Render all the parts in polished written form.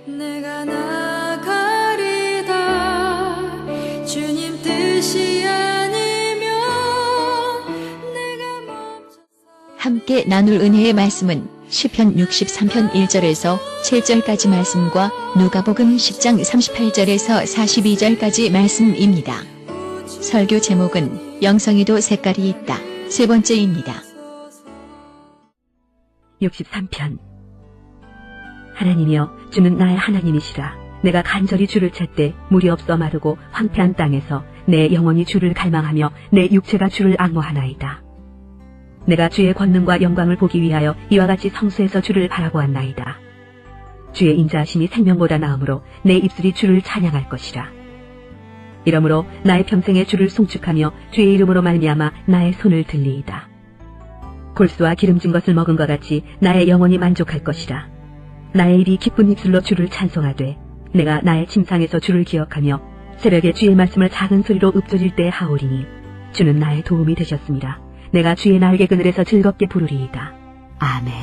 내가 나가리다. 주님 뜻이 아니면 내가 멈춰서. 함께 나눌 은혜의 말씀은 시편 63편 1절에서 7절까지 말씀과 누가복음 10장 38절에서 42절까지 말씀입니다. 설교 제목은 영성에도 색깔이 있다. 세 번째입니다. 63편. 하나님이여, 주는 나의 하나님이시라. 내가 간절히 주를 찾되 물이 없어 마르고 황폐한 땅에서 내 영혼이 주를 갈망하며 내 육체가 주를 앙모하나이다. 내가 주의 권능과 영광을 보기 위하여 이와 같이 성수에서 주를 바라보았나이다. 주의 인자하심이 생명보다 나으므로 내 입술이 주를 찬양할 것이라. 이러므로 나의 평생에 주를 송축하며 주의 이름으로 말미암아 나의 손을 들리이다. 골수와 기름진 것을 먹은 것 같이 나의 영혼이 만족할 것이라. 나의 입이 기쁜 입술로 주를 찬송하되 내가 나의 침상에서 주를 기억하며 새벽에 주의 말씀을 작은 소리로 읊조릴 때 하오리니 주는 나의 도움이 되셨습니다. 내가 주의 날개 그늘에서 즐겁게 부르리이다. 아멘.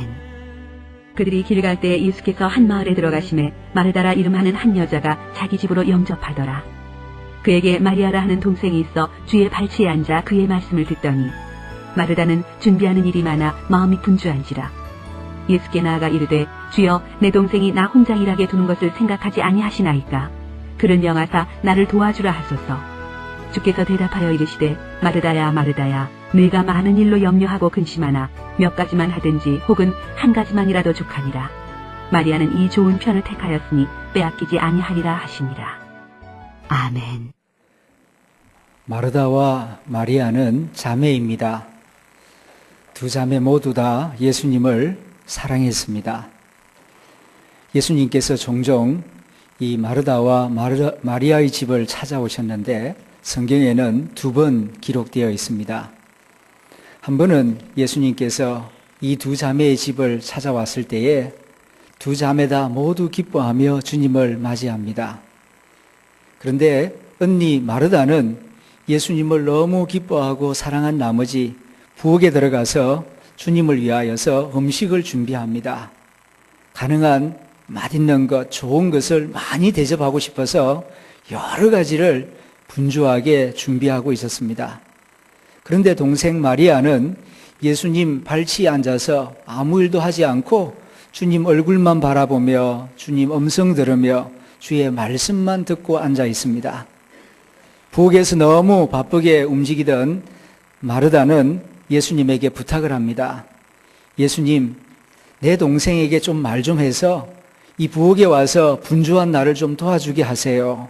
그들이 길 갈 때에 예수께서 한 마을에 들어가심에 마르다라 이름하는 한 여자가 자기 집으로 영접하더라. 그에게 마리아라 하는 동생이 있어 주의 발치에 앉아 그의 말씀을 듣더니 마르다는 준비하는 일이 많아 마음이 분주한지라. 예수께 나아가 이르되 주여, 내 동생이 나 혼자 일하게 두는 것을 생각하지 아니하시나이까. 그를 명하사 나를 도와주라 하소서. 주께서 대답하여 이르시되 마르다야 마르다야, 네가 많은 일로 염려하고 근심하나 몇 가지만 하든지 혹은 한 가지만이라도 족하니라. 마리아는 이 좋은 편을 택하였으니 빼앗기지 아니하리라 하시니라. 아멘. 마르다와 마리아는 자매입니다. 두 자매 모두 다 예수님을 사랑했습니다. 예수님께서 종종 이 마르다와 마리아의 집을 찾아오셨는데 성경에는 2번 기록되어 있습니다. 한 번은 예수님께서 이 두 자매의 집을 찾아왔을 때에 두 자매 다 모두 기뻐하며 주님을 맞이합니다. 그런데 언니 마르다는 예수님을 너무 기뻐하고 사랑한 나머지 부엌에 들어가서 주님을 위하여서 음식을 준비합니다. 가능한 맛있는 것, 좋은 것을 많이 대접하고 싶어서 여러 가지를 분주하게 준비하고 있었습니다. 그런데 동생 마리아는 예수님 발치에 앉아서 아무 일도 하지 않고 주님 얼굴만 바라보며 주님 음성 들으며 주의 말씀만 듣고 앉아 있습니다. 부엌에서 너무 바쁘게 움직이던 마르다는 예수님에게 부탁을 합니다. 예수님, 내 동생에게 좀 말 좀 해서 이 부엌에 와서 분주한 나를 좀 도와주게 하세요.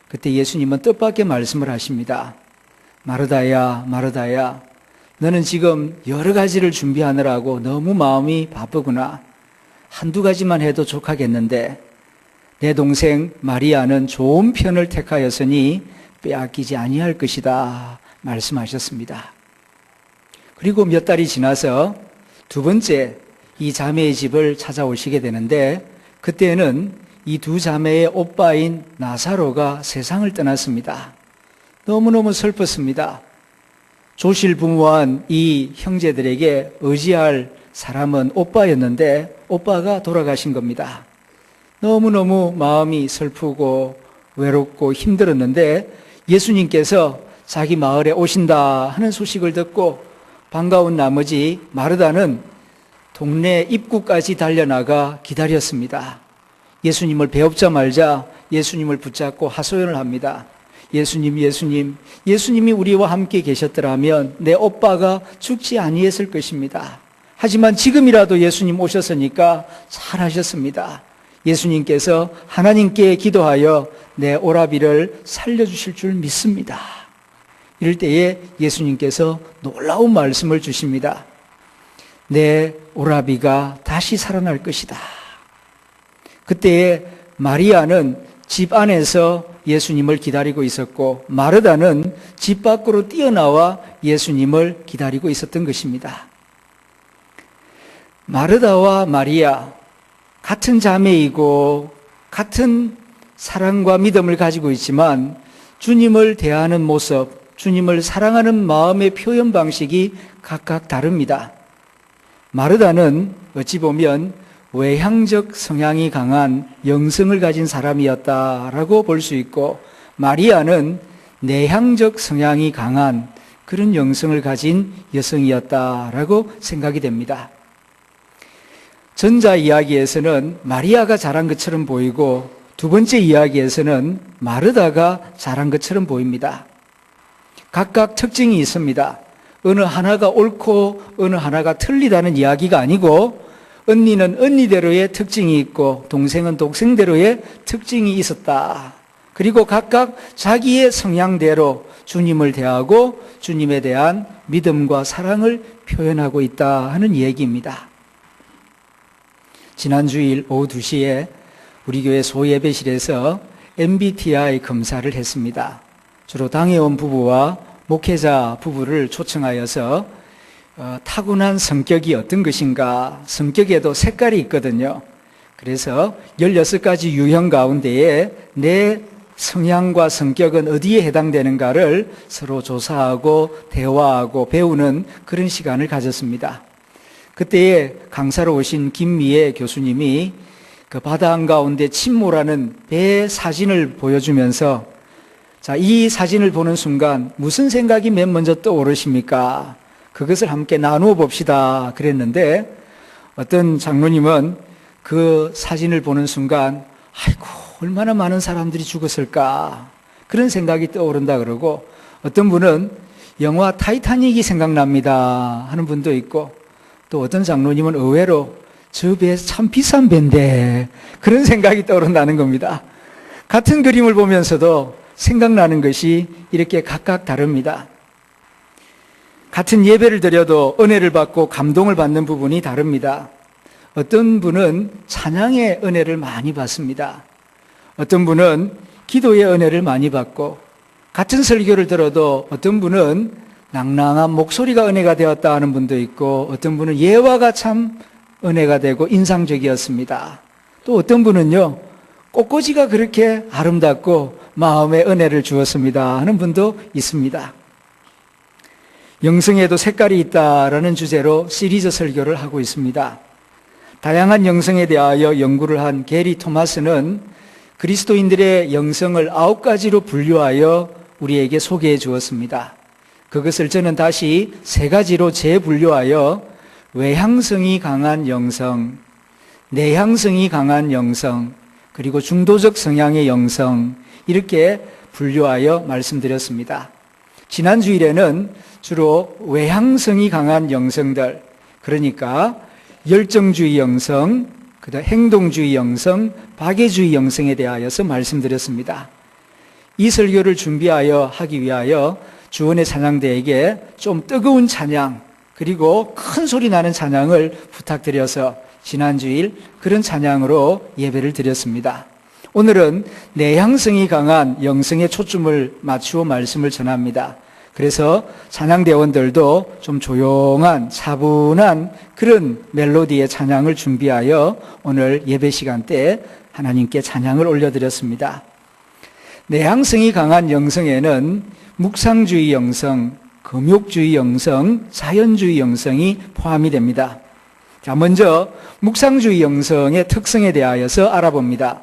그때 예수님은 뜻밖의 말씀을 하십니다. 마르다야, 마르다야, 너는 지금 여러 가지를 준비하느라고 너무 마음이 바쁘구나. 한두 가지만 해도 족하겠는데 내 동생 마리아는 좋은 편을 택하였으니 빼앗기지 아니할 것이다 말씀하셨습니다. 그리고 몇 달이 지나서 두 번째 이 자매의 집을 찾아오시게 되는데 그때는 이 두 자매의 오빠인 나사로가 세상을 떠났습니다. 너무너무 슬펐습니다. 조실부모한 이 형제들에게 의지할 사람은 오빠였는데 오빠가 돌아가신 겁니다. 너무너무 마음이 슬프고 외롭고 힘들었는데 예수님께서 자기 마을에 오신다 하는 소식을 듣고 반가운 나머지 마르다는 동네 입구까지 달려나가 기다렸습니다. 예수님을 배웁자마자 예수님을 붙잡고 하소연을 합니다. 예수님, 예수님, 예수님이 우리와 함께 계셨더라면 내 오빠가 죽지 아니했을 것입니다. 하지만 지금이라도 예수님 오셨으니까 잘하셨습니다. 예수님께서 하나님께 기도하여 내 오라비를 살려주실 줄 믿습니다. 이럴 때에 예수님께서 놀라운 말씀을 주십니다. 내 오라비가 다시 살아날 것이다. 그때에 마리아는 집 안에서 예수님을 기다리고 있었고 마르다는 집 밖으로 뛰어나와 예수님을 기다리고 있었던 것입니다. 마르다와 마리아, 같은 자매이고 같은 사랑과 믿음을 가지고 있지만 주님을 대하는 모습, 주님을 사랑하는 마음의 표현 방식이 각각 다릅니다. 마르다는 어찌 보면 외향적 성향이 강한 영성을 가진 사람이었다라고 볼 수 있고, 마리아는 내향적 성향이 강한 그런 영성을 가진 여성이었다라고 생각이 됩니다. 전자 이야기에서는 마리아가 잘한 것처럼 보이고, 두 번째 이야기에서는 마르다가 잘한 것처럼 보입니다. 각각 특징이 있습니다. 어느 하나가 옳고 어느 하나가 틀리다는 이야기가 아니고, 언니는 언니대로의 특징이 있고 동생은 동생대로의 특징이 있었다. 그리고 각각 자기의 성향대로 주님을 대하고 주님에 대한 믿음과 사랑을 표현하고 있다 하는 얘기입니다. 지난 주일 오후 2시에 우리 교회 소예배실에서 MBTI 검사를 했습니다. 주로 당회원 부부와 목회자 부부를 초청하여서 타고난 성격이 어떤 것인가, 성격에도 색깔이 있거든요. 그래서 16가지 유형 가운데에 내 성향과 성격은 어디에 해당되는가를 서로 조사하고 대화하고 배우는 그런 시간을 가졌습니다. 그때에 강사로 오신 김미애 교수님이 그 바다 한가운데 침몰하는 배 사진을 보여주면서, 자, 이 사진을 보는 순간 무슨 생각이 맨 먼저 떠오르십니까? 그것을 함께 나누어 봅시다 그랬는데, 어떤 장로님은 그 사진을 보는 순간 아이고 얼마나 많은 사람들이 죽었을까 그런 생각이 떠오른다 그러고, 어떤 분은 영화 타이타닉이 생각납니다 하는 분도 있고, 또 어떤 장로님은 의외로 저 배 참 비싼 배인데 그런 생각이 떠오른다는 겁니다. 같은 그림을 보면서도 생각나는 것이 이렇게 각각 다릅니다. 같은 예배를 드려도 은혜를 받고 감동을 받는 부분이 다릅니다. 어떤 분은 찬양의 은혜를 많이 받습니다. 어떤 분은 기도의 은혜를 많이 받고, 같은 설교를 들어도 어떤 분은 낭낭한 목소리가 은혜가 되었다 하는 분도 있고, 어떤 분은 예화가 참 은혜가 되고 인상적이었습니다. 또 어떤 분은요, 꽃꽂이가 그렇게 아름답고 마음에 은혜를 주었습니다 하는 분도 있습니다. 영성에도 색깔이 있다라는 주제로 시리즈 설교를 하고 있습니다. 다양한 영성에 대하여 연구를 한 게리 토마스는 그리스도인들의 영성을 9가지로 분류하여 우리에게 소개해 주었습니다. 그것을 저는 다시 3가지로 재분류하여 외향성이 강한 영성, 내향성이 강한 영성, 그리고 중도적 성향의 영성, 이렇게 분류하여 말씀드렸습니다. 지난 주일에는 주로 외향성이 강한 영성들, 그러니까 열정주의 영성, 그다음 행동주의 영성, 박애주의 영성에 대하여서 말씀드렸습니다. 이 설교를 준비하여 하기 위하여 주원의 찬양대에게 좀 뜨거운 찬양, 그리고 큰 소리 나는 찬양을 부탁드려서 지난 주일 그런 찬양으로 예배를 드렸습니다. 오늘은 내향성이 강한 영성에 초점을 맞추어 말씀을 전합니다. 그래서 찬양대원들도 좀 조용한 차분한 그런 멜로디의 찬양을 준비하여 오늘 예배 시간 때 하나님께 찬양을 올려드렸습니다. 내향성이 강한 영성에는 묵상주의 영성, 금욕주의 영성, 자연주의 영성이 포함이 됩니다. 자, 먼저 묵상주의 영성의 특성에 대하여서 알아봅니다.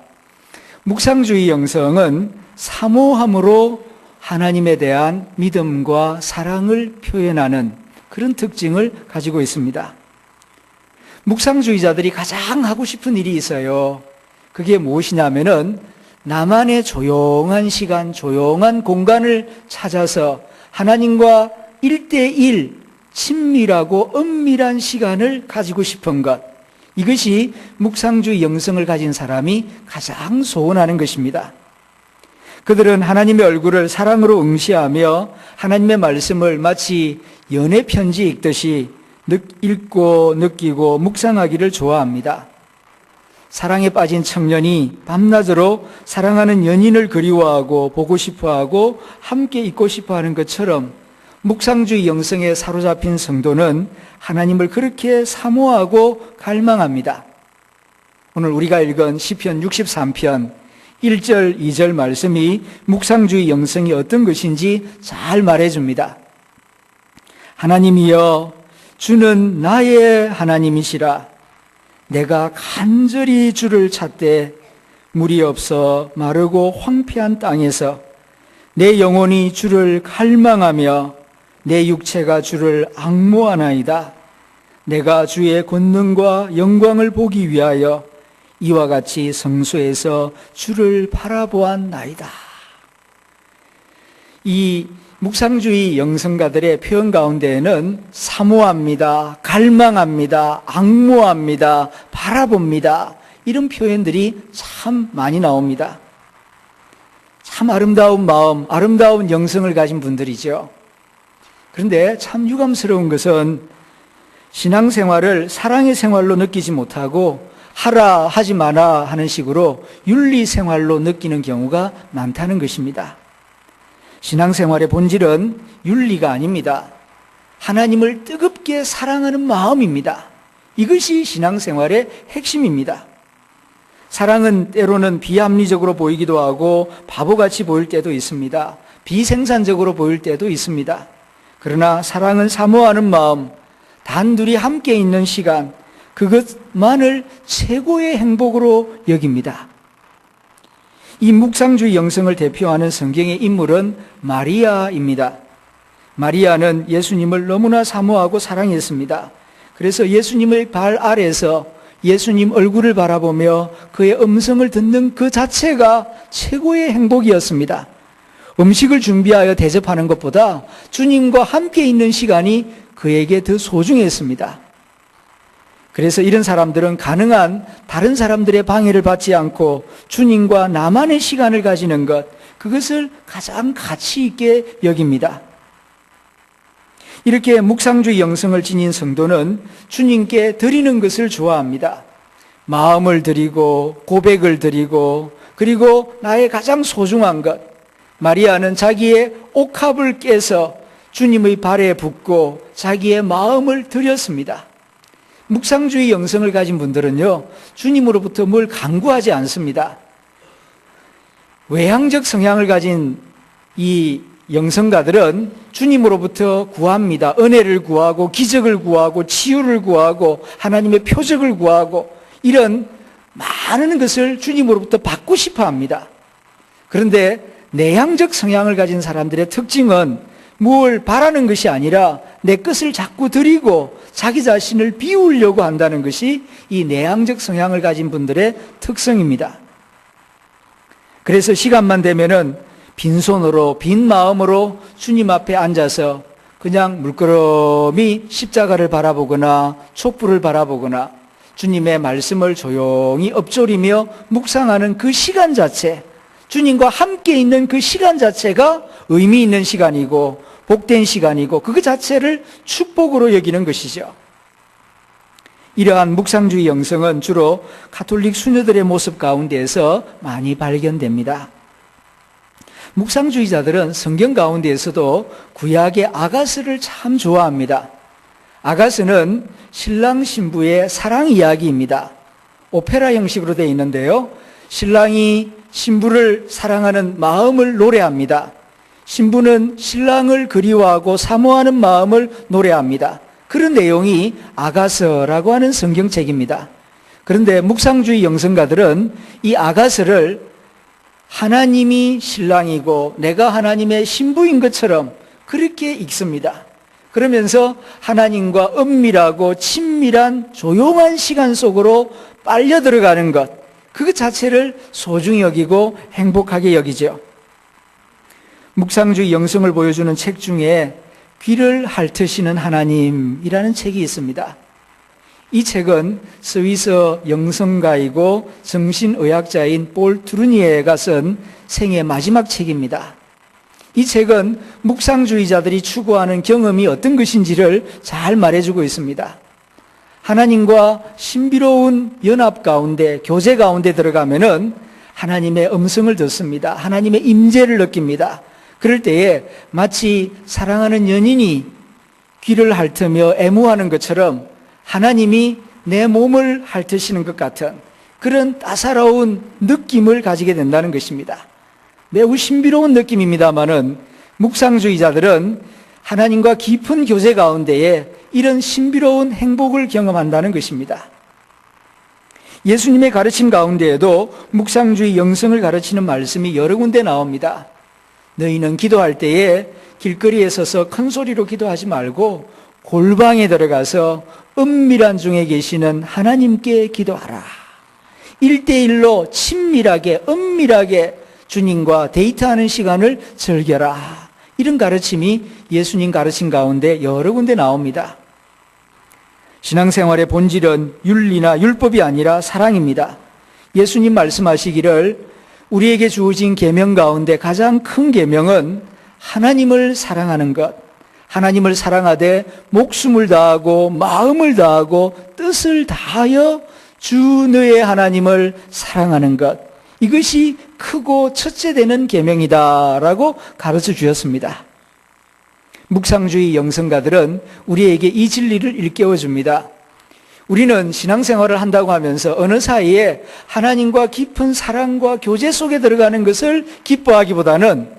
묵상주의 영성은 사모함으로 하나님에 대한 믿음과 사랑을 표현하는 그런 특징을 가지고 있습니다. 묵상주의자들이 가장 하고 싶은 일이 있어요. 그게 무엇이냐면은 나만의 조용한 시간, 조용한 공간을 찾아서 하나님과 1대1 친밀하고 은밀한 시간을 가지고 싶은 것, 이것이 묵상주의 영성을 가진 사람이 가장 소원하는 것입니다. 그들은 하나님의 얼굴을 사랑으로 응시하며 하나님의 말씀을 마치 연애 편지 읽듯이 읽고 느끼고 묵상하기를 좋아합니다. 사랑에 빠진 청년이 밤낮으로 사랑하는 연인을 그리워하고 보고 싶어하고 함께 있고 싶어하는 것처럼 묵상주의 영성에 사로잡힌 성도는 하나님을 그렇게 사모하고 갈망합니다. 오늘 우리가 읽은 시편 63편 1절, 2절 말씀이 묵상주의 영성이 어떤 것인지 잘 말해줍니다. 하나님이여, 주는 나의 하나님이시라. 내가 간절히 주를 찾되 물이 없어 마르고 황폐한 땅에서 내 영혼이 주를 갈망하며 내 육체가 주를 앙모하나이다. 내가 주의 권능과 영광을 보기 위하여 이와 같이 성소에서 주를 바라보았나이다. 이 묵상주의 영성가들의 표현 가운데에는 사모합니다, 갈망합니다, 앙모합니다, 바라봅니다, 이런 표현들이 참 많이 나옵니다. 참 아름다운 마음, 아름다운 영성을 가진 분들이죠. 그런데 참 유감스러운 것은 신앙생활을 사랑의 생활로 느끼지 못하고 하라 하지 마라 하는 식으로 윤리생활로 느끼는 경우가 많다는 것입니다. 신앙생활의 본질은 윤리가 아닙니다. 하나님을 뜨겁게 사랑하는 마음입니다. 이것이 신앙생활의 핵심입니다. 사랑은 때로는 비합리적으로 보이기도 하고 바보같이 보일 때도 있습니다. 비생산적으로 보일 때도 있습니다. 그러나 사랑은 사모하는 마음, 단둘이 함께 있는 시간, 그것만을 최고의 행복으로 여깁니다. 이 묵상주의 영성을 대표하는 성경의 인물은 마리아입니다. 마리아는 예수님을 너무나 사모하고 사랑했습니다. 그래서 예수님의 발 아래서 예수님 얼굴을 바라보며 그의 음성을 듣는 그 자체가 최고의 행복이었습니다. 음식을 준비하여 대접하는 것보다 주님과 함께 있는 시간이 그에게 더 소중했습니다. 그래서 이런 사람들은 가능한 다른 사람들의 방해를 받지 않고 주님과 나만의 시간을 가지는 것, 그것을 가장 가치 있게 여깁니다. 이렇게 묵상주의 영성을 지닌 성도는 주님께 드리는 것을 좋아합니다. 마음을 드리고 고백을 드리고 그리고 나의 가장 소중한 것, 마리아는 자기의 옥합을 깨서 주님의 발에 붓고 자기의 마음을 드렸습니다. 묵상주의 영성을 가진 분들은요, 주님으로부터 뭘 강구하지 않습니다. 외향적 성향을 가진 이 영성가들은 주님으로부터 구합니다. 은혜를 구하고 기적을 구하고 치유를 구하고 하나님의 표적을 구하고 이런 많은 것을 주님으로부터 받고 싶어 합니다. 그런데 내향적 성향을 가진 사람들의 특징은 뭘 바라는 것이 아니라 내 것을 자꾸 드리고 자기 자신을 비우려고 한다는 것이 이 내향적 성향을 가진 분들의 특성입니다. 그래서 시간만 되면은 빈손으로 빈 마음으로 주님 앞에 앉아서 그냥 물끄러미 십자가를 바라보거나 촛불을 바라보거나 주님의 말씀을 조용히 엎조리며 묵상하는 그 시간 자체, 주님과 함께 있는 그 시간 자체가 의미 있는 시간이고 복된 시간이고 그것 자체를 축복으로 여기는 것이죠. 이러한 묵상주의 영성은 주로 가톨릭 수녀들의 모습 가운데에서 많이 발견됩니다. 묵상주의자들은 성경 가운데에서도 구약의 아가스를 참 좋아합니다. 아가스는 신랑 신부의 사랑 이야기입니다. 오페라 형식으로 되어 있는데요, 신랑이 신부를 사랑하는 마음을 노래합니다. 신부는 신랑을 그리워하고 사모하는 마음을 노래합니다. 그런 내용이 아가서라고 하는 성경책입니다. 그런데 묵상주의 영성가들은 이 아가서를 하나님이 신랑이고 내가 하나님의 신부인 것처럼 그렇게 읽습니다. 그러면서 하나님과 은밀하고 친밀한 조용한 시간 속으로 빨려 들어가는 것, 그것 자체를 소중히 여기고 행복하게 여기죠. 묵상주의 영성을 보여주는 책 중에 귀를 핥으시는 하나님이라는 책이 있습니다. 이 책은 스위스 영성가이고 정신의학자인 볼 트루니에가 쓴 생애 마지막 책입니다. 이 책은 묵상주의자들이 추구하는 경험이 어떤 것인지를 잘 말해주고 있습니다. 하나님과 신비로운 연합 가운데, 교제 가운데 들어가면은 하나님의 음성을 듣습니다. 하나님의 임재를 느낍니다. 그럴 때에 마치 사랑하는 연인이 귀를 핥으며 애무하는 것처럼 하나님이 내 몸을 핥으시는 것 같은 그런 따사로운 느낌을 가지게 된다는 것입니다. 매우 신비로운 느낌입니다마는 묵상주의자들은 하나님과 깊은 교제 가운데에 이런 신비로운 행복을 경험한다는 것입니다. 예수님의 가르침 가운데에도 묵상주의 영성을 가르치는 말씀이 여러 군데 나옵니다. 너희는 기도할 때에 길거리에 서서 큰 소리로 기도하지 말고 골방에 들어가서 은밀한 중에 계시는 하나님께 기도하라. 1대1로 친밀하게 은밀하게 주님과 데이트하는 시간을 즐겨라. 이런 가르침이 예수님 가르침 가운데 여러 군데 나옵니다. 신앙생활의 본질은 윤리나 율법이 아니라 사랑입니다. 예수님 말씀하시기를 우리에게 주어진 계명 가운데 가장 큰 계명은 하나님을 사랑하는 것, 하나님을 사랑하되 목숨을 다하고 마음을 다하고 뜻을 다하여 주 너의 하나님을 사랑하는 것, 이것이 크고 첫째 되는 계명이다라고 가르쳐 주셨습니다. 묵상주의 영성가들은 우리에게 이 진리를 일깨워 줍니다. 우리는 신앙생활을 한다고 하면서 어느 사이에 하나님과 깊은 사랑과 교제 속에 들어가는 것을 기뻐하기보다는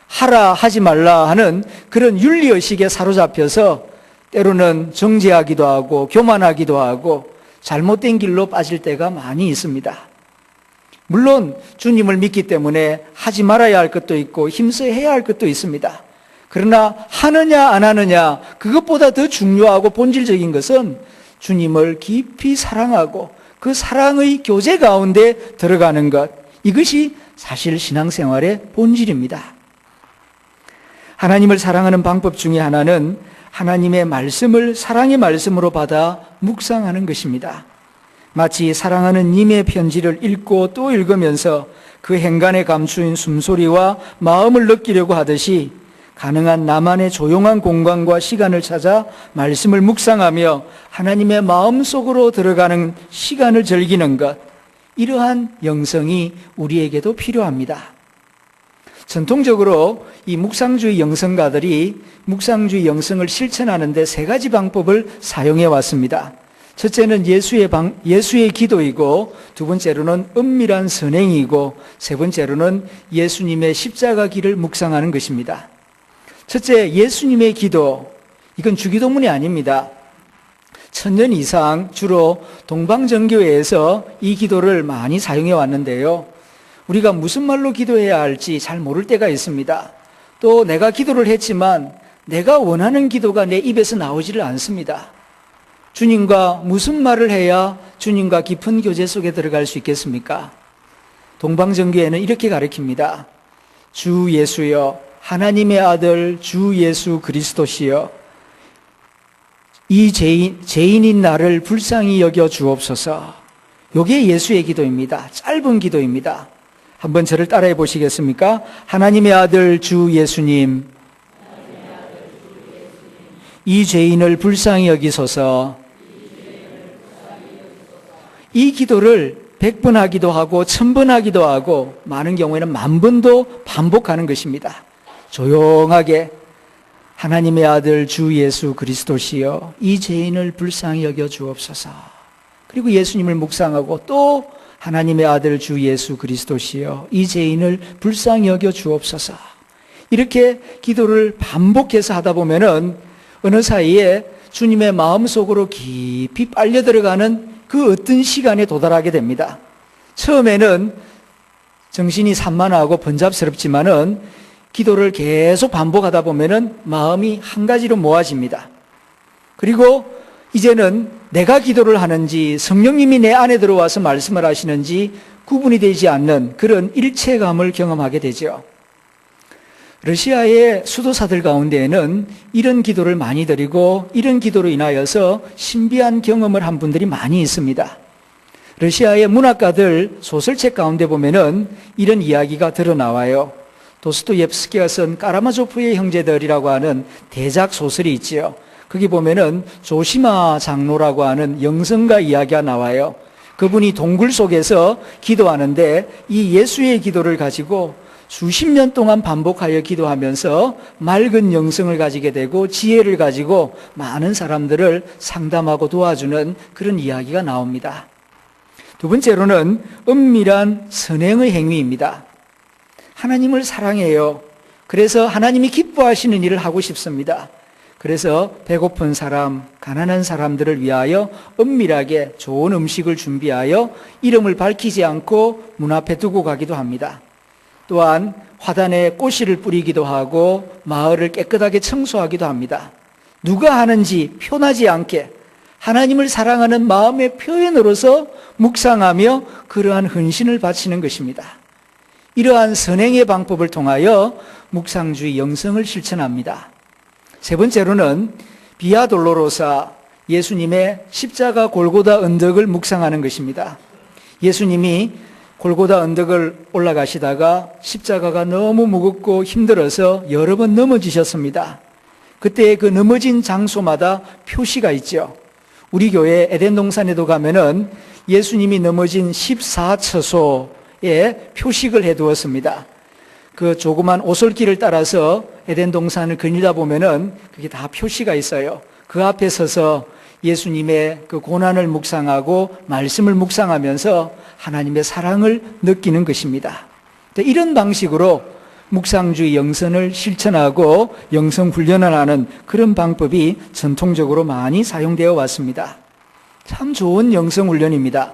하라 하지 말라 하는 그런 윤리의식에 사로잡혀서 때로는 정죄하기도 하고 교만하기도 하고 잘못된 길로 빠질 때가 많이 있습니다. 물론 주님을 믿기 때문에 하지 말아야 할 것도 있고 힘써야 해야 할 것도 있습니다. 그러나 하느냐 안 하느냐, 그것보다 더 중요하고 본질적인 것은 주님을 깊이 사랑하고 그 사랑의 교제 가운데 들어가는 것, 이것이 사실 신앙생활의 본질입니다. 하나님을 사랑하는 방법 중에 하나는 하나님의 말씀을 사랑의 말씀으로 받아 묵상하는 것입니다. 마치 사랑하는 님의 편지를 읽고 또 읽으면서 그 행간에 감추인 숨소리와 마음을 느끼려고 하듯이 가능한 나만의 조용한 공간과 시간을 찾아 말씀을 묵상하며 하나님의 마음속으로 들어가는 시간을 즐기는 것, 이러한 영성이 우리에게도 필요합니다. 전통적으로 이 묵상주의 영성가들이 묵상주의 영성을 실천하는 데 세 가지 방법을 사용해 왔습니다. 첫째는 예수의 기도이고, 두 번째로는 은밀한 선행이고, 세 번째로는 예수님의 십자가 길을 묵상하는 것입니다. 첫째, 예수님의 기도. 이건 주기도문이 아닙니다. 1000년 이상 주로 동방정교회에서 이 기도를 많이 사용해 왔는데요. 우리가 무슨 말로 기도해야 할지 잘 모를 때가 있습니다. 또 내가 기도를 했지만 내가 원하는 기도가 내 입에서 나오지를 않습니다. 주님과 무슨 말을 해야 주님과 깊은 교제 속에 들어갈 수 있겠습니까? 동방정교회는 이렇게 가르칩니다. 주 예수여, 하나님의 아들 주 예수 그리스도시여, 이 죄인인 나를 불쌍히 여겨 주옵소서. 이게 예수의 기도입니다. 짧은 기도입니다. 한번 저를 따라해 보시겠습니까? 하나님의 아들 주 예수님, 이 죄인을 불쌍히 여기소서. 이 기도를 100번 하기도 하고 1000번 하기도 하고 많은 경우에는 10,000번도 반복하는 것입니다. 조용하게 하나님의 아들 주 예수 그리스도시여, 이 죄인을 불쌍히 여겨 주옵소서. 그리고 예수님을 묵상하고 또 하나님의 아들 주 예수 그리스도시여, 이 죄인을 불쌍히 여겨 주옵소서. 이렇게 기도를 반복해서 하다 보면은 어느 사이에 주님의 마음속으로 깊이 빨려 들어가는 그 어떤 시간에 도달하게 됩니다. 처음에는 정신이 산만하고 번잡스럽지만은 기도를 계속 반복하다 보면은 마음이 한 가지로 모아집니다. 그리고 이제는 내가 기도를 하는지 성령님이 내 안에 들어와서 말씀을 하시는지 구분이 되지 않는 그런 일체감을 경험하게 되죠. 러시아의 수도사들 가운데에는 이런 기도를 많이 드리고 이런 기도로 인하여서 신비한 경험을 한 분들이 많이 있습니다. 러시아의 문학가들 소설책 가운데 보면은 이런 이야기가 드러나와요. 도스토옙스키가 쓴 까라마조프의 형제들이라고 하는 대작 소설이 있지요. 거기 보면은 조시마 장로라고 하는 영성가 이야기가 나와요. 그분이 동굴 속에서 기도하는데 이 예수의 기도를 가지고 수십 년 동안 반복하여 기도하면서 맑은 영성을 가지게 되고 지혜를 가지고 많은 사람들을 상담하고 도와주는 그런 이야기가 나옵니다. 두 번째로는 은밀한 선행의 행위입니다. 하나님을 사랑해요. 그래서 하나님이 기뻐하시는 일을 하고 싶습니다. 그래서 배고픈 사람, 가난한 사람들을 위하여 은밀하게 좋은 음식을 준비하여 이름을 밝히지 않고 문 앞에 두고 가기도 합니다. 또한 화단에 꽃씨를 뿌리기도 하고 마을을 깨끗하게 청소하기도 합니다. 누가 하는지 표나지 않게 하나님을 사랑하는 마음의 표현으로서 묵상하며 그러한 헌신을 바치는 것입니다. 이러한 선행의 방법을 통하여 묵상주의 영성을 실천합니다. 세 번째로는 비아 돌로로사, 예수님의 십자가 골고다 언덕을 묵상하는 것입니다. 예수님이 골고다 언덕을 올라가시다가 십자가가 너무 무겁고 힘들어서 여러 번 넘어지셨습니다. 그때 그 넘어진 장소마다 표시가 있죠. 우리 교회 에덴 동산에도 가면은 예수님이 넘어진 14처소에 표식을 해두었습니다. 그 조그만 오솔길을 따라서 에덴 동산을 거닐다 보면은 그게 다 표시가 있어요. 그 앞에 서서 예수님의 그 고난을 묵상하고 말씀을 묵상하면서 하나님의 사랑을 느끼는 것입니다. 이런 방식으로 묵상주의 영성을 실천하고 영성 훈련을 하는 그런 방법이 전통적으로 많이 사용되어 왔습니다. 참 좋은 영성 훈련입니다.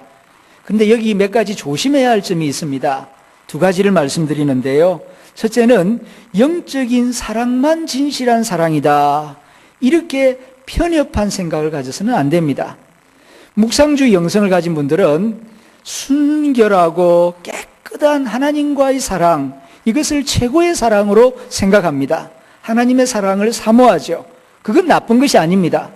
그런데 여기 몇 가지 조심해야 할 점이 있습니다. 두 가지를 말씀드리는데요. 첫째는 영적인 사랑만 진실한 사랑이다. 이렇게 편협한 생각을 가져서는 안 됩니다. 묵상주의 영성을 가진 분들은 순결하고 깨끗한 하나님과의 사랑, 이것을 최고의 사랑으로 생각합니다. 하나님의 사랑을 사모하죠. 그건 나쁜 것이 아닙니다.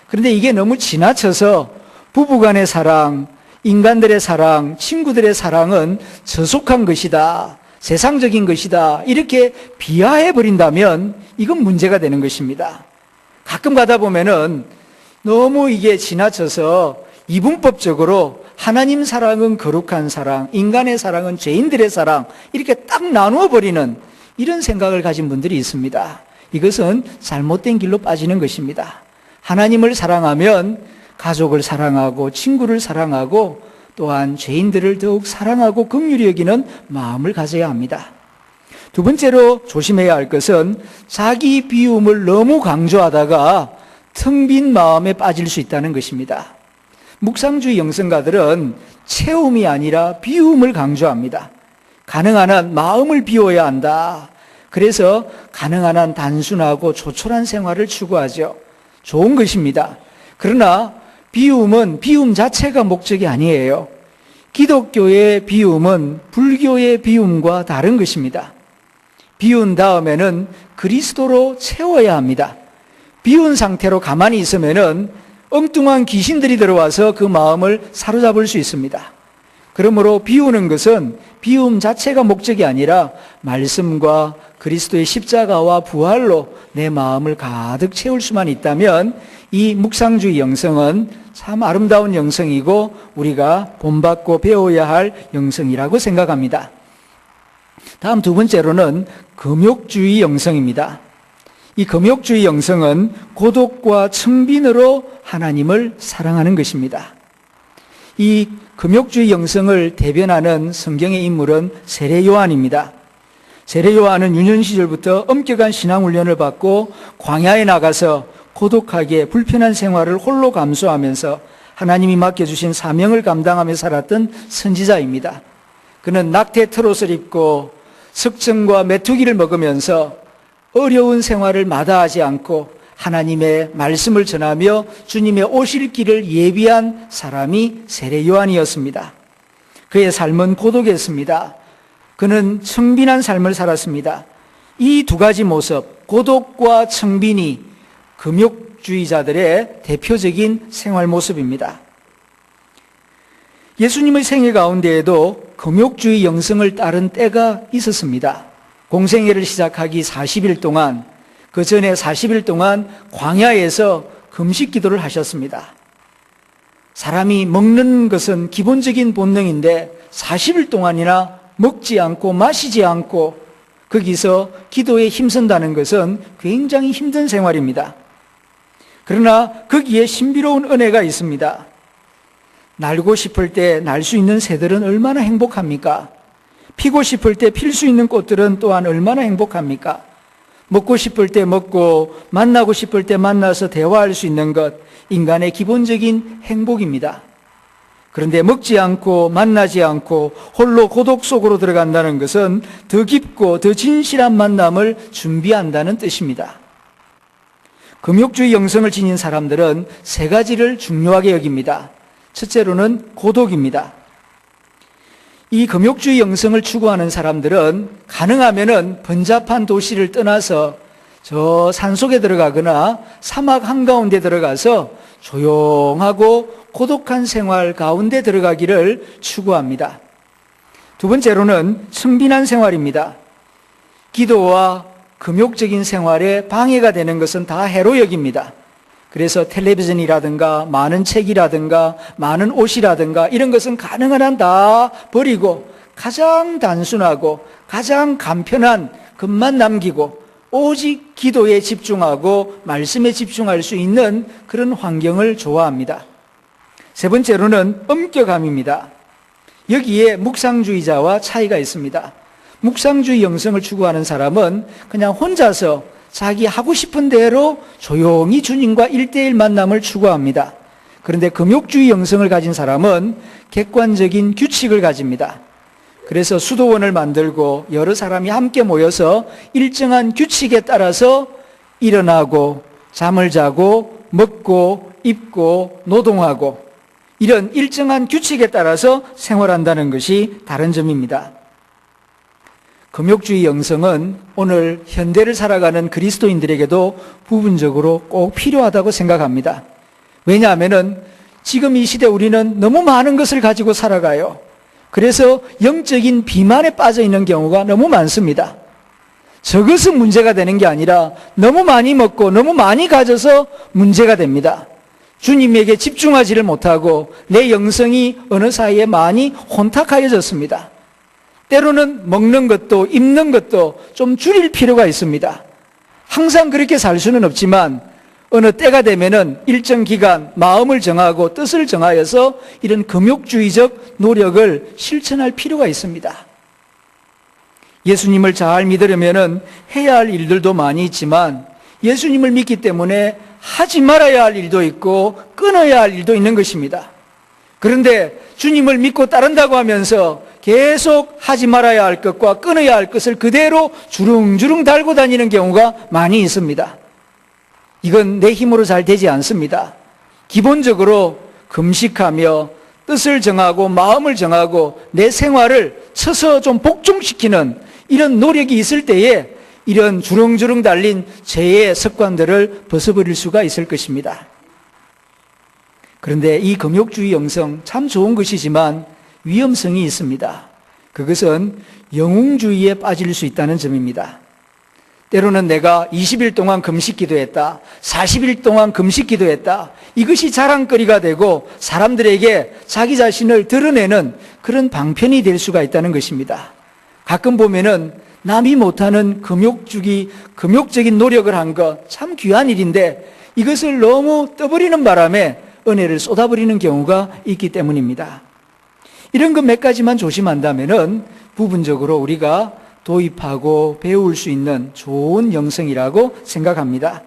그런데 이게 너무 지나쳐서 부부간의 사랑, 인간들의 사랑, 친구들의 사랑은 저속한 것이다, 세상적인 것이다, 이렇게 비하해버린다면 이건 문제가 되는 것입니다. 가끔 가다 보면은 너무 이게 지나쳐서 이분법적으로 하나님 사랑은 거룩한 사랑, 인간의 사랑은 죄인들의 사랑, 이렇게 딱 나누어 버리는 이런 생각을 가진 분들이 있습니다. 이것은 잘못된 길로 빠지는 것입니다. 하나님을 사랑하면 가족을 사랑하고 친구를 사랑하고 또한 죄인들을 더욱 사랑하고 긍휼히 여기는 마음을 가져야 합니다. 두 번째로 조심해야 할 것은 자기 비움을 너무 강조하다가 텅 빈 마음에 빠질 수 있다는 것입니다. 묵상주의 영성가들은 채움이 아니라 비움을 강조합니다. 가능한 한 마음을 비워야 한다. 그래서 가능한 한 단순하고 조촐한 생활을 추구하죠. 좋은 것입니다. 그러나 비움은 비움 자체가 목적이 아니에요. 기독교의 비움은 불교의 비움과 다른 것입니다. 비운 다음에는 그리스도로 채워야 합니다. 비운 상태로 가만히 있으면은 엉뚱한 귀신들이 들어와서 그 마음을 사로잡을 수 있습니다. 그러므로 비우는 것은 비움 자체가 목적이 아니라 말씀과 그리스도의 십자가와 부활로 내 마음을 가득 채울 수만 있다면 이 묵상주의 영성은 참 아름다운 영성이고 우리가 본받고 배워야 할 영성이라고 생각합니다. 다음 두 번째로는 금욕주의 영성입니다. 이 금욕주의 영성은 고독과 청빈으로 하나님을 사랑하는 것입니다. 이 금욕주의 영성을 대변하는 성경의 인물은 세례 요한입니다. 세례 요한은 유년 시절부터 엄격한 신앙훈련을 받고 광야에 나가서 고독하게 불편한 생활을 홀로 감수하면서 하나님이 맡겨주신 사명을 감당하며 살았던 선지자입니다. 그는 낙태 트롯을 입고 석청과 메뚜기를 먹으면서 어려운 생활을 마다하지 않고 하나님의 말씀을 전하며 주님의 오실 길을 예비한 사람이 세례 요한이었습니다. 그의 삶은 고독했습니다. 그는 청빈한 삶을 살았습니다. 이 두 가지 모습, 고독과 청빈이 금욕주의자들의 대표적인 생활 모습입니다. 예수님의 생애 가운데에도 금욕주의 영성을 따른 때가 있었습니다. 공생애를 시작하기 40일 동안, 그 전에 40일 동안 광야에서 금식 기도를 하셨습니다. 사람이 먹는 것은 기본적인 본능인데 40일 동안이나 먹지 않고 마시지 않고 거기서 기도에 힘쓴다는 것은 굉장히 힘든 생활입니다. 그러나 거기에 신비로운 은혜가 있습니다. 날고 싶을 때 날 수 있는 새들은 얼마나 행복합니까? 피고 싶을 때 필 수 있는 꽃들은 또한 얼마나 행복합니까? 먹고 싶을 때 먹고 만나고 싶을 때 만나서 대화할 수 있는 것, 인간의 기본적인 행복입니다. 그런데 먹지 않고 만나지 않고 홀로 고독 속으로 들어간다는 것은 더 깊고 더 진실한 만남을 준비한다는 뜻입니다. 금욕주의 영성을 지닌 사람들은 세 가지를 중요하게 여깁니다. 첫째로는 고독입니다. 이 금욕주의 영성을 추구하는 사람들은 가능하면은 번잡한 도시를 떠나서 저 산속에 들어가거나 사막 한가운데 들어가서 조용하고 고독한 생활 가운데 들어가기를 추구합니다. 두 번째로는 청빈한 생활입니다. 기도와 금욕적인 생활에 방해가 되는 것은 다 해로 여깁니다. 그래서 텔레비전이라든가 많은 책이라든가 많은 옷이라든가 이런 것은 가능한 한 다 버리고 가장 단순하고 가장 간편한 것만 남기고 오직 기도에 집중하고 말씀에 집중할 수 있는 그런 환경을 좋아합니다. 세 번째로는 엄격함입니다. 여기에 묵상주의자와 차이가 있습니다. 묵상주의 영성을 추구하는 사람은 그냥 혼자서 자기 하고 싶은 대로 조용히 주님과 1대1 만남을 추구합니다. 그런데 금욕주의 영성을 가진 사람은 객관적인 규칙을 가집니다. 그래서 수도원을 만들고 여러 사람이 함께 모여서 일정한 규칙에 따라서 일어나고 잠을 자고 먹고 입고 노동하고 이런 일정한 규칙에 따라서 생활한다는 것이 다른 점입니다. 금욕주의 영성은 오늘 현대를 살아가는 그리스도인들에게도 부분적으로 꼭 필요하다고 생각합니다. 왜냐하면 지금 이 시대 우리는 너무 많은 것을 가지고 살아가요. 그래서 영적인 비만에 빠져 있는 경우가 너무 많습니다. 저것은 문제가 되는 게 아니라 너무 많이 먹고 너무 많이 가져서 문제가 됩니다. 주님에게 집중하지를 못하고 내 영성이 어느 사이에 많이 혼탁하여졌습니다. 때로는 먹는 것도 입는 것도 좀 줄일 필요가 있습니다. 항상 그렇게 살 수는 없지만 어느 때가 되면은 일정 기간 마음을 정하고 뜻을 정하여서 이런 금욕주의적 노력을 실천할 필요가 있습니다. 예수님을 잘 믿으려면은 해야 할 일들도 많이 있지만 예수님을 믿기 때문에 하지 말아야 할 일도 있고 끊어야 할 일도 있는 것입니다. 그런데 주님을 믿고 따른다고 하면서 계속 하지 말아야 할 것과 끊어야 할 것을 그대로 주릉주릉 달고 다니는 경우가 많이 있습니다. 이건 내 힘으로 잘 되지 않습니다. 기본적으로 금식하며 뜻을 정하고 마음을 정하고 내 생활을 쳐서 좀 복종시키는 이런 노력이 있을 때에 이런 주렁주렁 달린 죄의 습관들을 벗어버릴 수가 있을 것입니다. 그런데 이 금욕주의 영성 참 좋은 것이지만 위험성이 있습니다. 그것은 영웅주의에 빠질 수 있다는 점입니다. 때로는 내가 20일 동안 금식 기도했다, 40일 동안 금식 기도했다, 이것이 자랑거리가 되고 사람들에게 자기 자신을 드러내는 그런 방편이 될 수가 있다는 것입니다. 가끔 보면은 남이 못하는 금욕적인 노력을 한 것 참 귀한 일인데 이것을 너무 떠버리는 바람에 은혜를 쏟아버리는 경우가 있기 때문입니다. 이런 것 몇 가지만 조심한다면은 부분적으로 우리가 도입하고 배울 수 있는 좋은 영성이라고 생각합니다.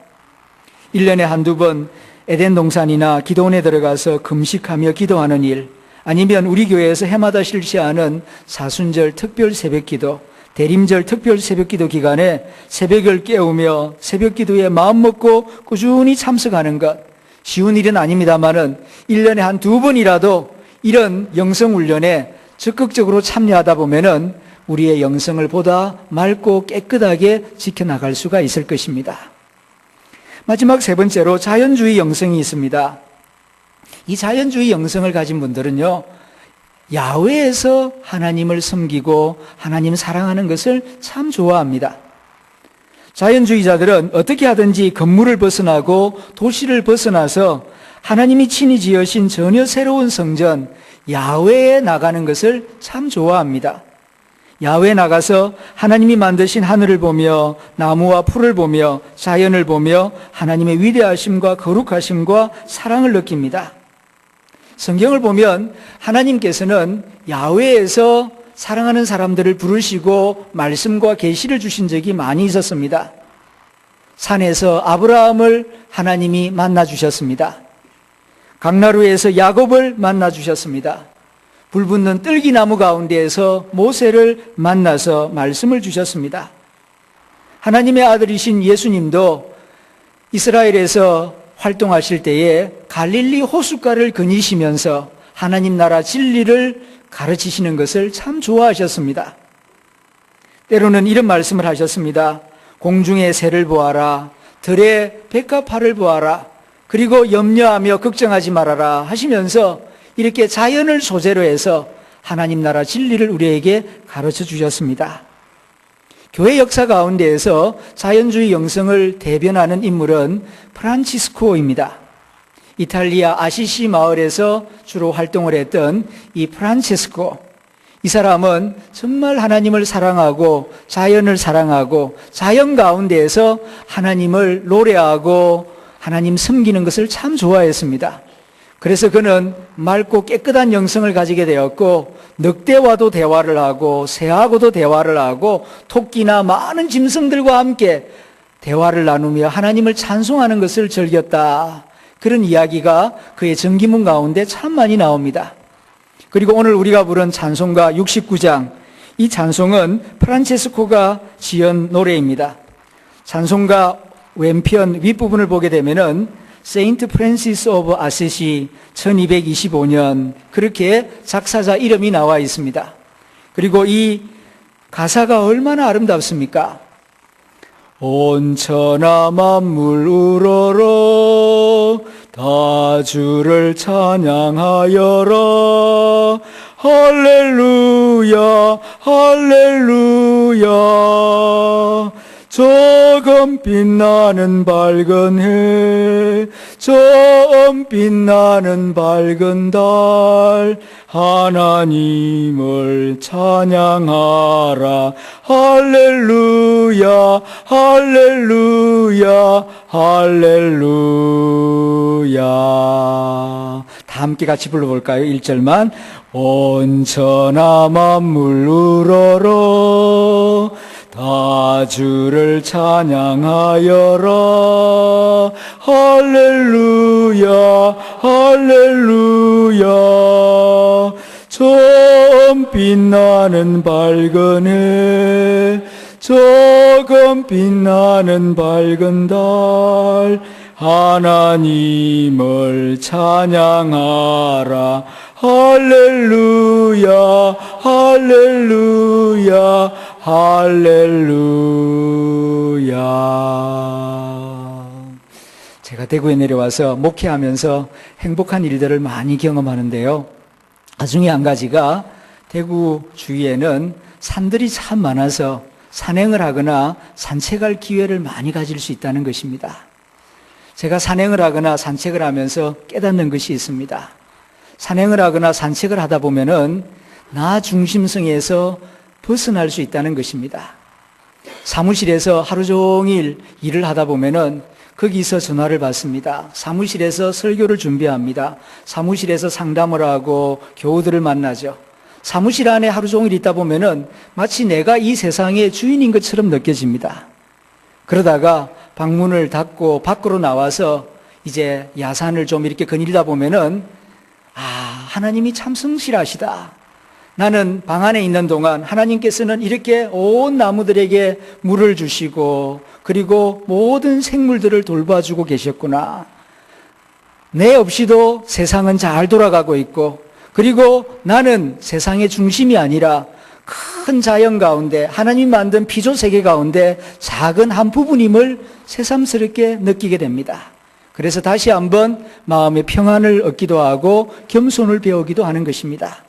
1년에 한두 번 에덴 동산이나 기도원에 들어가서 금식하며 기도하는 일, 아니면 우리 교회에서 해마다 실시하는 사순절 특별 새벽기도, 대림절 특별 새벽기도 기간에 새벽을 깨우며 새벽기도에 마음먹고 꾸준히 참석하는 것, 쉬운 일은 아닙니다만은 1년에 한 두 번이라도 이런 영성훈련에 적극적으로 참여하다 보면은 우리의 영성을 보다 맑고 깨끗하게 지켜나갈 수가 있을 것입니다. 마지막 세 번째로 자연주의 영성이 있습니다. 이 자연주의 영성을 가진 분들은요, 야외에서 하나님을 섬기고 하나님 사랑하는 것을 참 좋아합니다. 자연주의자들은 어떻게 하든지 건물을 벗어나고 도시를 벗어나서 하나님이 친히 지으신 전혀 새로운 성전, 야외에 나가는 것을 참 좋아합니다. 야외에 나가서 하나님이 만드신 하늘을 보며 나무와 풀을 보며 자연을 보며 하나님의 위대하심과 거룩하심과 사랑을 느낍니다. 성경을 보면 하나님께서는 야외에서 사랑하는 사람들을 부르시고 말씀과 계시를 주신 적이 많이 있었습니다. 산에서 아브라함을 하나님이 만나 주셨습니다. 강나루에서 야곱을 만나 주셨습니다. 불붙는 뜰기나무 가운데에서 모세를 만나서 말씀을 주셨습니다. 하나님의 아들이신 예수님도 이스라엘에서 활동하실 때에 갈릴리 호숫가를 거니시면서 하나님 나라 진리를 가르치시는 것을 참 좋아하셨습니다. 때로는 이런 말씀을 하셨습니다. 공중의 새를 보아라. 들의 백합화를 보아라. 그리고 염려하며 걱정하지 말아라 하시면서 이렇게 자연을 소재로 해서 하나님 나라 진리를 우리에게 가르쳐 주셨습니다. 교회 역사 가운데에서 자연주의 영성을 대변하는 인물은 프란치스코입니다. 이탈리아 아시시 마을에서 주로 활동을 했던 이 프란체스코, 이 사람은 정말 하나님을 사랑하고 자연을 사랑하고 자연 가운데에서 하나님을 노래하고 하나님 섬기는 것을 참 좋아했습니다. 그래서 그는 맑고 깨끗한 영성을 가지게 되었고 늑대와도 대화를 하고 새하고도 대화를 하고 토끼나 많은 짐승들과 함께 대화를 나누며 하나님을 찬송하는 것을 즐겼다. 그런 이야기가 그의 전기문 가운데 참 많이 나옵니다. 그리고 오늘 우리가 부른 찬송가 69장, 이 찬송은 프란체스코가 지은 노래입니다. 찬송가 왼편 윗부분을 보게 되면은 세인트 프랜시스 오브 아시시 1225년 그렇게 작사자 이름이 나와 있습니다. 그리고 이 가사가 얼마나 아름답습니까? 온 천하 만물 우러러 다 주를 찬양하여라 할렐루야 할렐루야 조금 빛나는 밝은 해 좀 빛나는 밝은 달 하나님을 찬양하라 할렐루야 할렐루야 할렐루야. 다 함께 같이 불러볼까요? 1절만. 온 천하 만물 우러러 다 주를 찬양하여라 할렐루야 할렐루야 좀 빛나는 밝은 해 조금 빛나는 밝은 달 하나님을 찬양하라 할렐루야 할렐루야 할렐루야. 제가 대구에 내려와서 목회하면서 행복한 일들을 많이 경험하는데요. 나중에 한 가지가 대구 주위에는 산들이 참 많아서 산행을 하거나 산책할 기회를 많이 가질 수 있다는 것입니다. 제가 산행을 하거나 산책을 하면서 깨닫는 것이 있습니다. 산행을 하거나 산책을 하다 보면은 나 중심성에서 벗어날 수 있다는 것입니다. 사무실에서 하루 종일 일을 하다 보면은 거기서 전화를 받습니다. 사무실에서 설교를 준비합니다. 사무실에서 상담을 하고 교우들을 만나죠. 사무실 안에 하루 종일 있다 보면은 마치 내가 이 세상의 주인인 것처럼 느껴집니다. 그러다가 방문을 닫고 밖으로 나와서 이제 야산을 좀 이렇게 거닐다 보면은 하나님이 참 성실하시다. 나는 방 안에 있는 동안 하나님께서는 이렇게 온 나무들에게 물을 주시고 그리고 모든 생물들을 돌봐주고 계셨구나. 내 없이도 세상은 잘 돌아가고 있고 그리고 나는 세상의 중심이 아니라 큰 자연 가운데 하나님 만든 피조 세계 가운데 작은 한 부분임을 새삼스럽게 느끼게 됩니다. 그래서 다시 한번 마음의 평안을 얻기도 하고 겸손을 배우기도 하는 것입니다.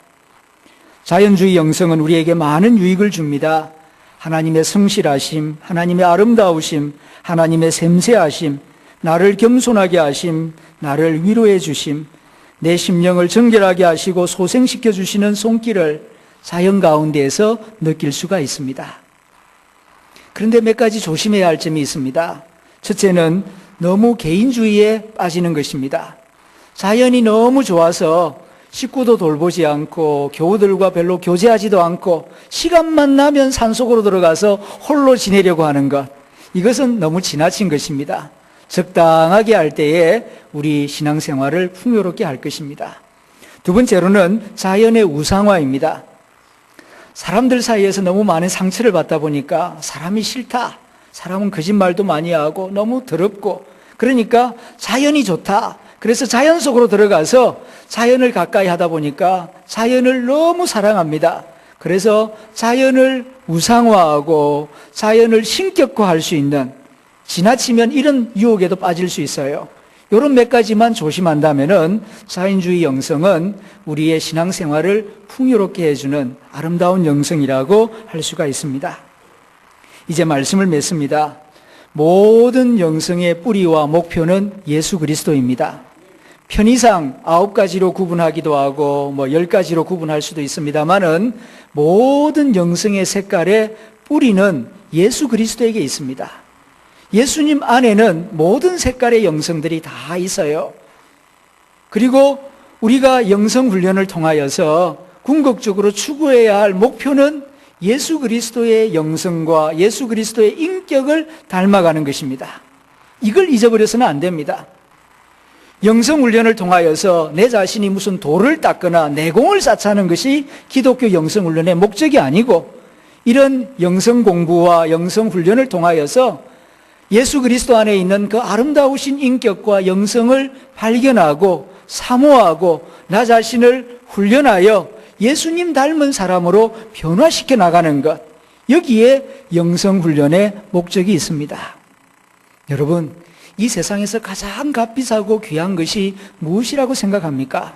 자연주의 영성은 우리에게 많은 유익을 줍니다. 하나님의 성실하심, 하나님의 아름다우심, 하나님의 샘세하심, 나를 겸손하게 하심, 나를 위로해 주심, 내 심령을 정결하게 하시고 소생시켜 주시는 손길을 자연 가운데에서 느낄 수가 있습니다. 그런데 몇 가지 조심해야 할 점이 있습니다. 첫째는 너무 개인주의에 빠지는 것입니다. 자연이 너무 좋아서 식구도 돌보지 않고 교우들과 별로 교제하지도 않고 시간만 나면 산속으로 들어가서 홀로 지내려고 하는 것, 이것은 너무 지나친 것입니다. 적당하게 할 때에 우리 신앙생활을 풍요롭게 할 것입니다. 두 번째로는 자연의 우상화입니다. 사람들 사이에서 너무 많은 상처를 받다 보니까 사람이 싫다. 사람은 거짓말도 많이 하고 너무 더럽고 그러니까 자연이 좋다. 그래서 자연 속으로 들어가서 자연을 가까이 하다 보니까 자연을 너무 사랑합니다. 그래서 자연을 우상화하고 자연을 신격화할 수 있는 지나치면 이런 유혹에도 빠질 수 있어요. 이런 몇 가지만 조심한다면은 자연주의 영성은 우리의 신앙생활을 풍요롭게 해주는 아름다운 영성이라고 할 수가 있습니다. 이제 말씀을 맺습니다. 모든 영성의 뿌리와 목표는 예수 그리스도입니다. 편의상 9가지로 구분하기도 하고 10가지로 구분할 수도 있습니다만은 모든 영성의 색깔의 뿌리는 예수 그리스도에게 있습니다. 예수님 안에는 모든 색깔의 영성들이 다 있어요. 그리고 우리가 영성 훈련을 통하여서 궁극적으로 추구해야 할 목표는 예수 그리스도의 영성과 예수 그리스도의 인격을 닮아가는 것입니다. 이걸 잊어버려서는 안 됩니다. 영성 훈련을 통하여서 내 자신이 무슨 돌을 닦거나 내공을 쌓자는 것이 기독교 영성 훈련의 목적이 아니고 이런 영성 공부와 영성 훈련을 통하여서 예수 그리스도 안에 있는 그 아름다우신 인격과 영성을 발견하고 사모하고 나 자신을 훈련하여 예수님 닮은 사람으로 변화시켜 나가는 것, 여기에 영성 훈련의 목적이 있습니다. 여러분, 이 세상에서 가장 값비싸고 귀한 것이 무엇이라고 생각합니까?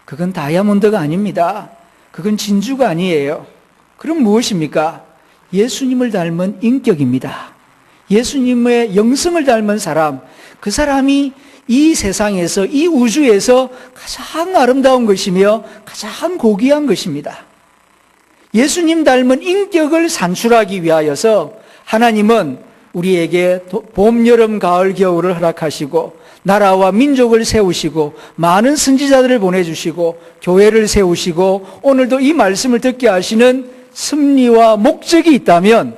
그건 다이아몬드가 아닙니다. 그건 진주가 아니에요. 그럼 무엇입니까? 예수님을 닮은 인격입니다. 예수님의 영성을 닮은 사람, 그 사람이 이 세상에서, 이 우주에서 가장 아름다운 것이며 가장 고귀한 것입니다. 예수님 닮은 인격을 산출하기 위하여서 하나님은 우리에게 봄, 여름, 가을, 겨울을 허락하시고 나라와 민족을 세우시고 많은 선지자들을 보내주시고 교회를 세우시고 오늘도 이 말씀을 듣게 하시는 섭리와 목적이 있다면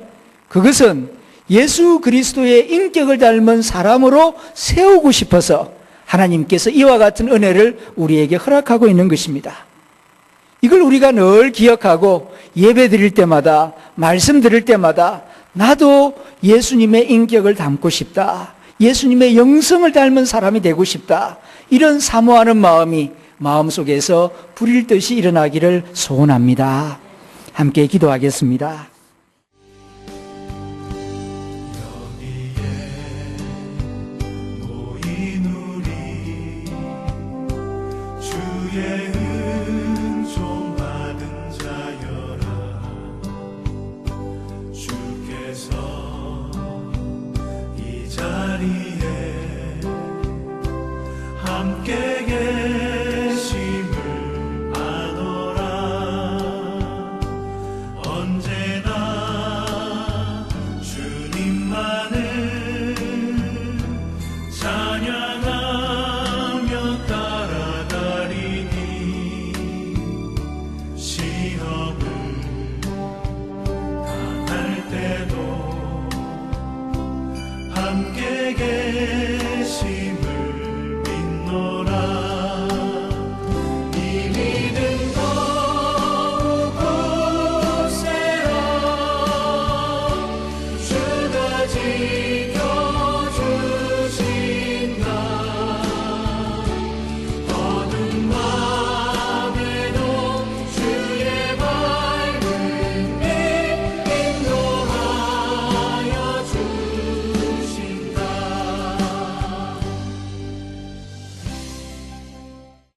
그것은 예수 그리스도의 인격을 닮은 사람으로 세우고 싶어서 하나님께서 이와 같은 은혜를 우리에게 허락하고 있는 것입니다. 이걸 우리가 늘 기억하고 예배 드릴 때마다 말씀 들을 때마다 나도 예수님의 인격을 닮고 싶다. 예수님의 영성을 닮은 사람이 되고 싶다. 이런 사모하는 마음이 마음속에서 불일 듯이 일어나기를 소원합니다. 함께 기도하겠습니다.